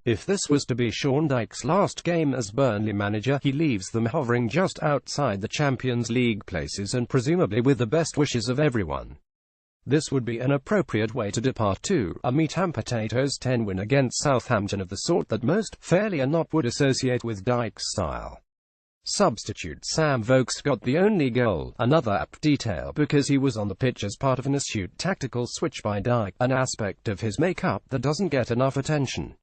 If this was to be Sean Dyche's last game as Burnley manager, he leaves them hovering just outside the Champions League places and presumably with the best wishes of everyone. This would be an appropriate way to depart too, a meat-and-potatoes 10 win against Southampton of the sort that most, fairly or not, would associate with Dyche's style. Substitute Sam Vokes got the only goal, another apt detail because he was on the pitch as part of an astute tactical switch by Dyche, an aspect of his make-up that doesn't get enough attention.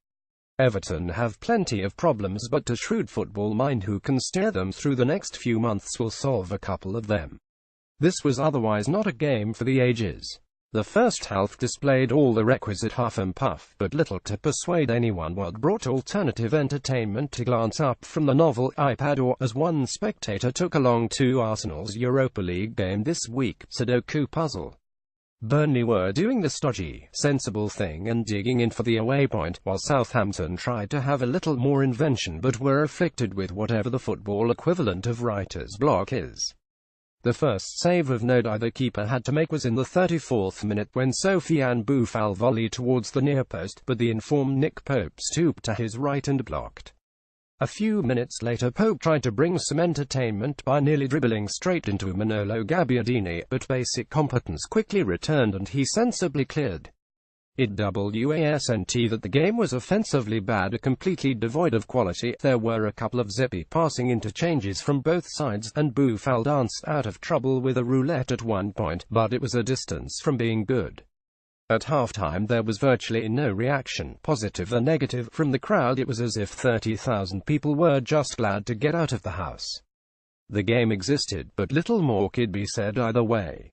Everton have plenty of problems, but a shrewd football mind who can steer them through the next few months will solve a couple of them. This was otherwise not a game for the ages. The first half displayed all the requisite huff and puff, but little to persuade anyone what brought alternative entertainment to glance up from the novel iPad or, as one spectator took along to Arsenal's Europa League game this week, Sudoku puzzle. Burnley were doing the stodgy, sensible thing and digging in for the away point, while Southampton tried to have a little more invention but were afflicted with whatever the football equivalent of writer's block is. The first save of note either keeper had to make was in the 34th minute when Sofiane Boufal volleyed towards the near post, but the informed Nick Pope stooped to his right and blocked. A few minutes later Pope tried to bring some entertainment by nearly dribbling straight into Manolo Gabbiadini, but basic competence quickly returned and he sensibly cleared. It wasn't that the game was offensively bad or completely devoid of quality. There were a couple of zippy passing interchanges from both sides, and Boufal danced out of trouble with a roulette at one point, but it was a distance from being good. At halftime there was virtually no reaction, positive or negative, from the crowd. It was as if 30,000 people were just glad to get out of the house. The game existed, but little more could be said either way.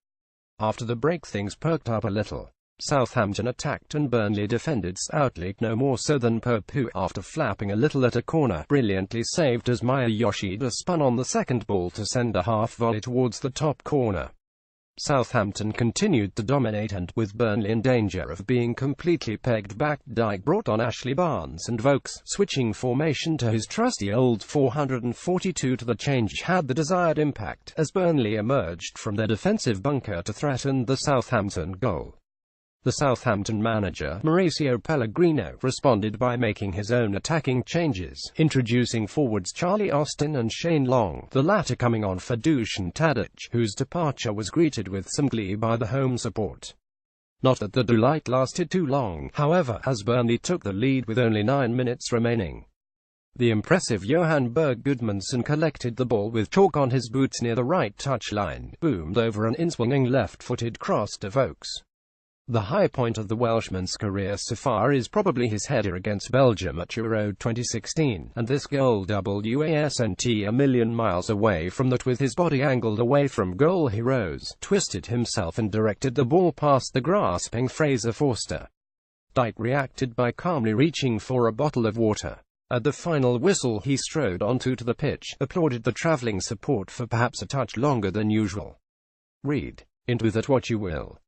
After the break things perked up a little. Southampton attacked and Burnley defended stoutly, no more so than Pope, who, after flapping a little at a corner, brilliantly saved as Maya Yoshida spun on the second ball to send a half volley towards the top corner. Southampton continued to dominate and, with Burnley in danger of being completely pegged back, Dyche brought on Ashley Barnes and Vokes, switching formation to his trusty old 442. The change had the desired impact, as Burnley emerged from their defensive bunker to threaten the Southampton goal. The Southampton manager, Mauricio Pellegrino, responded by making his own attacking changes, introducing forwards Charlie Austin and Shane Long, the latter coming on for Dusan Tadic, whose departure was greeted with some glee by the home support. Not that the delight lasted too long, however, as Burnley took the lead with only 9 minutes remaining. The impressive Johan Berg Gudmundsson collected the ball with chalk on his boots near the right touchline, boomed over an in-swinging left-footed cross to Vokes. The high point of the Welshman's career so far is probably his header against Belgium at Euro 2016, and this goal wasn't a million miles away from that. With his body angled away from goal he rose, twisted himself and directed the ball past the grasping Fraser Forster. Dyche reacted by calmly reaching for a bottle of water. At the final whistle he strode onto the pitch, applauded the travelling support for perhaps a touch longer than usual. Read into that what you will.